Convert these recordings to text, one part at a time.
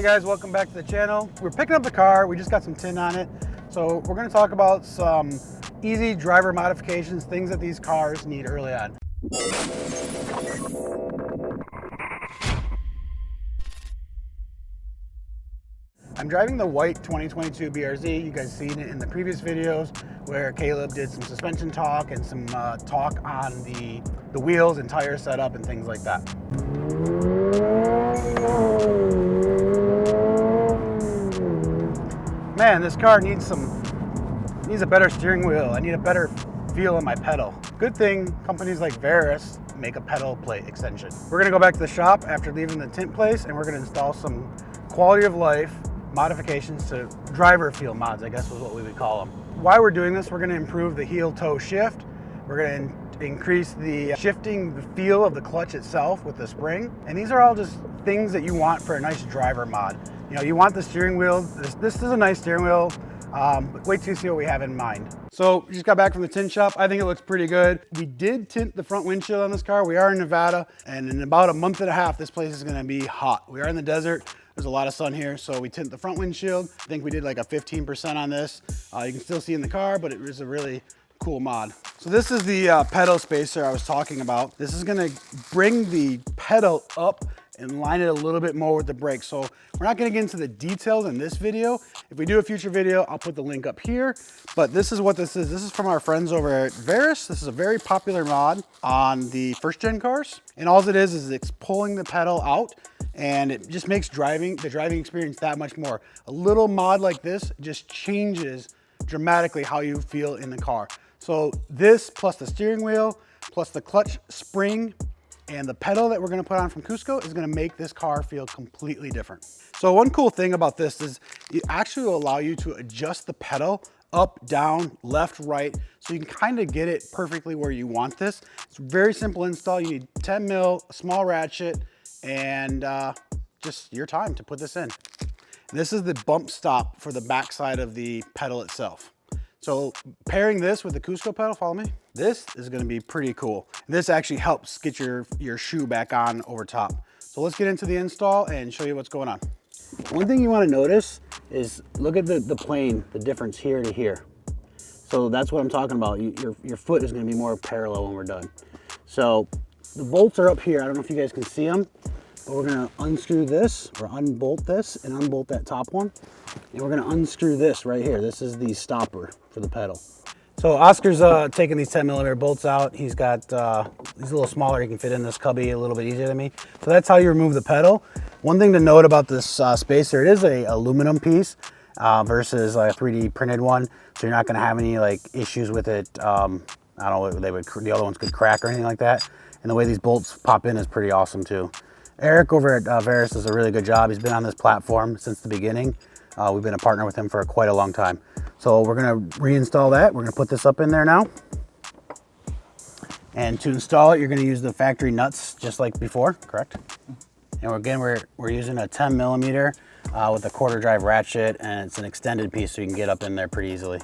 Hey guys, welcome back to the channel. We're picking up the car, we just got some tint on it. So we're gonna talk about some easy driver modifications, things that these cars need early on. I'm driving the white 2022 BRZ. You guys seen it in the previous videos where Caleb did some suspension talk and some talk on the wheels and tire setup and things like that. Man, this car needs a better steering wheel. I need a better feel on my pedal. Good thing companies like Verus make a pedal plate extension. We're gonna go back to the shop after leaving the tint place and we're gonna install some quality of life modifications to driver feel mods, I guess was what we would call them. While we're doing this, we're gonna improve the heel toe shift. We're gonna increase the shifting the feel of the clutch itself with the spring. And these are all just things that you want for a nice driver mod. You know, you want the steering wheel. This is a nice steering wheel. But wait till you see what we have in mind. So we just got back from the tint shop. I think it looks pretty good. We did tint the front windshield on this car. We are in Nevada, and in about a month and a half, this place is gonna be hot. We are in the desert. There's a lot of sun here, so we tint the front windshield. I think we did like a 15% on this. You can still see in the car, but it was a really cool mod. So this is the pedal spacer I was talking about. This is gonna bring the pedal up and line it a little bit more with the brakes. So we're not gonna get into the details in this video. If we do a future video, I'll put the link up here. But this is what this is. This is from our friends over at Verus. This is a very popular mod on the first gen cars. And all it is it's pulling the pedal out and it just makes the driving experience that much more. A little mod like this just changes dramatically how you feel in the car. So this plus the steering wheel, plus the clutch spring, and the pedal that we're gonna put on from Cusco is gonna make this car feel completely different. So one cool thing about this is it actually will allow you to adjust the pedal up, down, left, right, so you can kind of get it perfectly where you want this. It's a very simple install. You need 10 mil, a small ratchet, and just your time to put this in. And this is the bump stop for the back side of the pedal itself. So pairing this with the Cusco pedal, follow me, this is gonna be pretty cool. This actually helps get your shoe back on over top. So let's get into the install and show you what's going on. One thing you wanna notice is look at the plane, the difference here to here. So that's what I'm talking about. Your foot is gonna be more parallel when we're done. So the bolts are up here. I don't know if you guys can see them, but we're gonna unscrew this or unbolt this and unbolt that top one. And we're gonna unscrew this right here. This is the stopper for the pedal. So Oscar's taking these 10mm bolts out. He's got, he's a little smaller. He can fit in this cubby a little bit easier than me. So that's how you remove the pedal. One thing to note about this spacer, it is a aluminum piece versus a 3D printed one. So you're not gonna have any like issues with it. I don't know, the other ones could crack or anything like that. And the way these bolts pop in is pretty awesome too. Eric over at Verus does a really good job. He's been on this platform since the beginning. We've been a partner with him for quite a long time. So we're gonna reinstall that. We're gonna put this up in there now. And to install it, you're gonna use the factory nuts just like before, correct? And again, we're using a 10mm with a quarter drive ratchet, and it's an extended piece so you can get up in there pretty easily.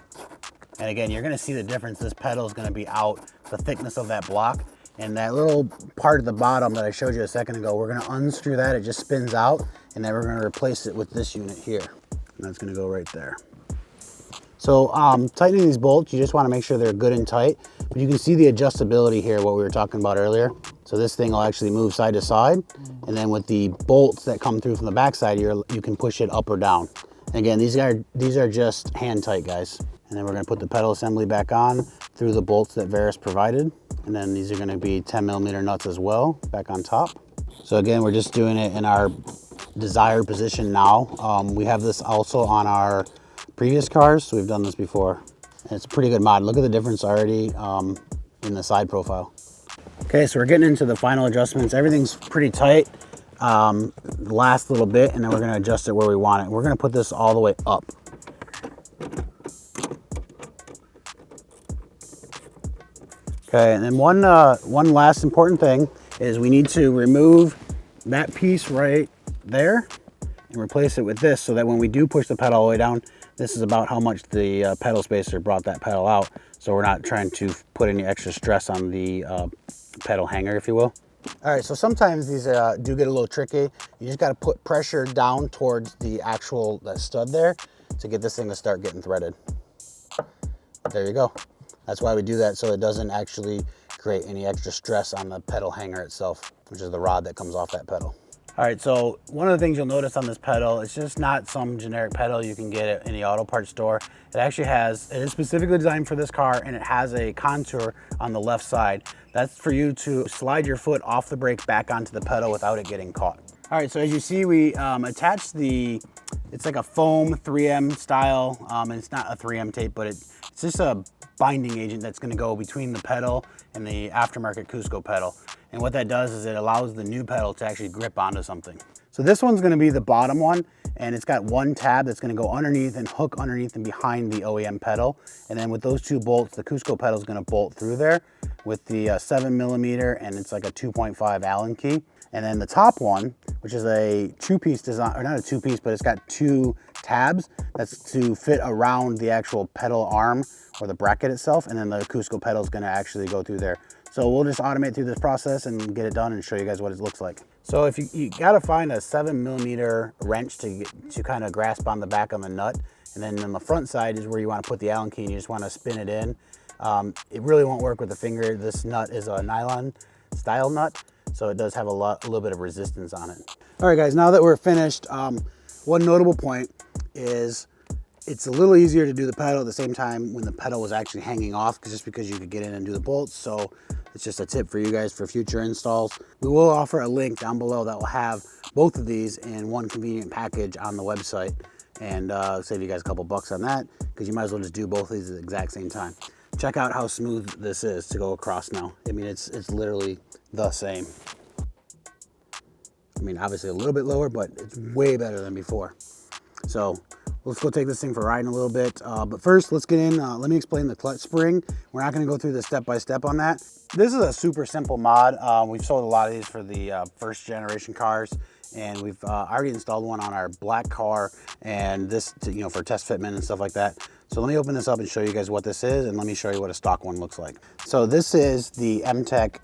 And again, you're gonna see the difference. This pedal is gonna be out, the thickness of that block. And that little part at the bottom that I showed you a second ago, we're gonna unscrew that, it just spins out, and then we're gonna replace it with this unit here. And that's gonna go right there. So tightening these bolts, you just wanna make sure they're good and tight. But you can see the adjustability here, what we were talking about earlier. So this thing will actually move side to side. And then with the bolts that come through from the backside, you can push it up or down. And again, these are just hand tight, guys. And then we're gonna put the pedal assembly back on through the bolts that Verus provided. And then these are gonna be 10mm nuts as well, back on top. So again, we're just doing it in our desired position now. We have this also on our previous cars, so we've done this before. And it's a pretty good mod. Look at the difference already in the side profile. Okay, so we're getting into the final adjustments. Everything's pretty tight. Last little bit, and then we're gonna adjust it where we want it. We're gonna put this all the way up. Okay, and then one last important thing is we need to remove that piece right there and replace it with this so that when we do push the pedal all the way down, this is about how much the pedal spacer brought that pedal out. So we're not trying to put any extra stress on the pedal hanger, if you will. All right, so sometimes these do get a little tricky. You just got to put pressure down towards the actual stud there to get this thing to start getting threaded. There you go. That's why we do that, so it doesn't actually create any extra stress on the pedal hanger itself, which is the rod that comes off that pedal. All right, so one of the things you'll notice on this pedal, it's just not some generic pedal you can get at any auto parts store. It actually has, it is specifically designed for this car, and it has a contour on the left side. That's for you to slide your foot off the brake back onto the pedal without it getting caught. All right, so as you see, we attached it's like a foam 3M style, and it's not a 3M tape, but it's just a binding agent that's gonna go between the pedal and the aftermarket Cusco pedal. And what that does is it allows the new pedal to actually grip onto something. So this one's gonna be the bottom one, and it's got one tab that's gonna go underneath and hook underneath and behind the OEM pedal. And then with those two bolts, the Cusco pedal is gonna bolt through there with the 7mm, and it's like a 2.5 Allen key. And then the top one, which is a two-piece design, or not a two-piece, but it's got two tabs. That's to fit around the actual pedal arm or the bracket itself. And then the Cusco pedal is gonna actually go through there. So we'll just automate through this process and get it done and show you guys what it looks like. So if you gotta find a 7mm wrench to kind of grasp on the back of the nut. And then on the front side is where you wanna put the Allen key, and you just wanna spin it in. It really won't work with the finger. This nut is a nylon style nut, so it does have a little bit of resistance on it. All right guys, now that we're finished, one notable point is it's a little easier to do the pedal at the same time when the pedal was actually hanging off, just because you could get in and do the bolts. So it's just a tip for you guys for future installs. We will offer a link down below that will have both of these in one convenient package on the website, and save you guys a couple bucks on that, because you might as well just do both of these at the exact same time. Check out how smooth this is to go across now. I mean, it's literally the same. I mean, obviously a little bit lower, but it's way better than before. So let's go take this thing for a ride in a little bit. But first, let's get in. Let me explain the clutch spring. We're not going to go through the step-by-step on that. This is a super simple mod. We've sold a lot of these for the first generation cars, and we've already installed one on our black car, and this, for test fitment and stuff like that. So let me open this up and show you guys what this is, and let me show you what a stock one looks like. So this is the MTEC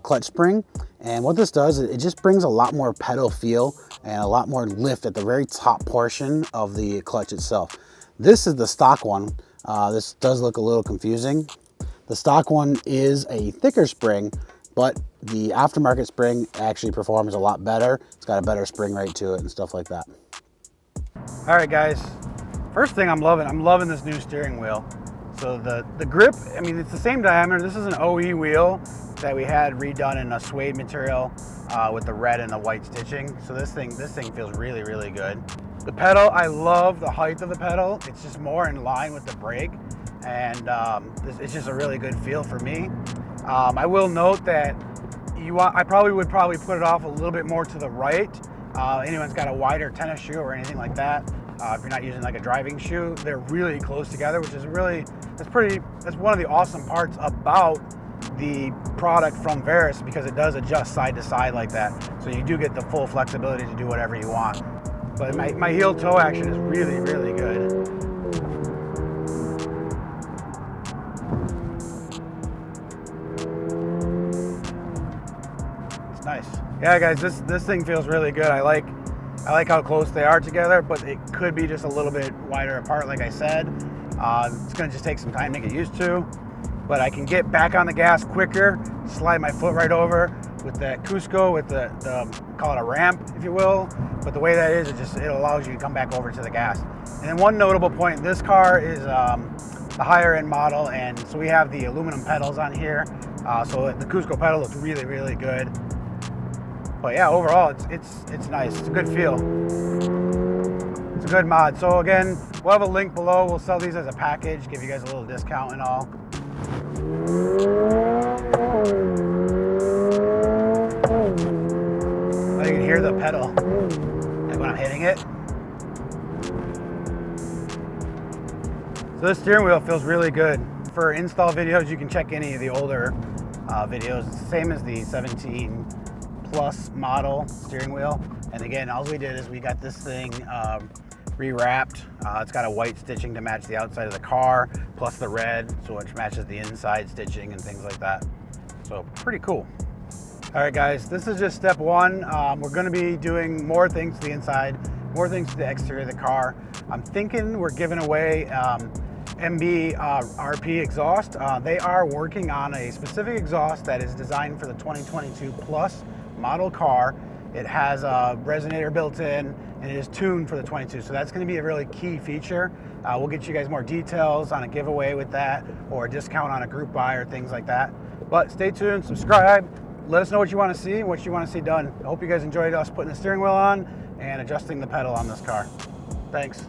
clutch spring, and what this does is it just brings a lot more pedal feel and a lot more lift at the very top portion of the clutch itself. This is the stock one. This does look a little confusing. The stock one is a thicker spring, but the aftermarket spring actually performs a lot better. It's got a better spring rate to it and stuff like that. All right guys, first thing I'm loving this new steering wheel. So the grip, I mean, it's the same diameter. This is an OE wheel that we had redone in a suede material with the red and the white stitching. So this thing feels really, really good. The pedal, I love the height of the pedal. It's just more in line with the brake, and it's just a really good feel for me. I will note that I probably would put it off a little bit more to the right. Anyone's got a wider tennis shoe or anything like that. If you're not using like a driving shoe, they're really close together, which is that's one of the awesome parts about the product from Verus, because it does adjust side to side like that. So you do get the full flexibility to do whatever you want. But my heel toe action is really, really good. It's nice. Yeah guys, this thing feels really good. I like how close they are together, but it could be just a little bit wider apart, like I said. It's gonna just take some time to get used to, but I can get back on the gas quicker, slide my foot right over with that Cusco, with the call it a ramp, if you will. But the way that is, it allows you to come back over to the gas. And then one notable point, this car is the higher end model, and so we have the aluminum pedals on here. So the Cusco pedal looks really, really good. But yeah, overall, it's nice. It's a good feel. It's a good mod. So again, we'll have a link below. We'll sell these as a package, give you guys a little discount and all. Oh, you can hear the pedal, like when I'm hitting it. So this steering wheel feels really good. For install videos, you can check any of the older videos. It's the same as the 17 Plus model steering wheel. And again, all we did is we got this thing rewrapped. It's got a white stitching to match the outside of the car, plus the red, so which matches the inside stitching and things like that. So pretty cool. All right, guys, this is just step one. We're going to be doing more things to the inside, more things to the exterior of the car. I'm thinking we're giving away MB RP exhaust. They are working on a specific exhaust that is designed for the 2022 Plus model car. It has a resonator built in and it is tuned for the 22. So that's going to be a really key feature. We'll get you guys more details on a giveaway with that, or a discount on a group buy or things like that. But stay tuned, subscribe, let us know what you want to see and what you want to see done. I hope you guys enjoyed us putting the steering wheel on and adjusting the pedal on this car. Thanks.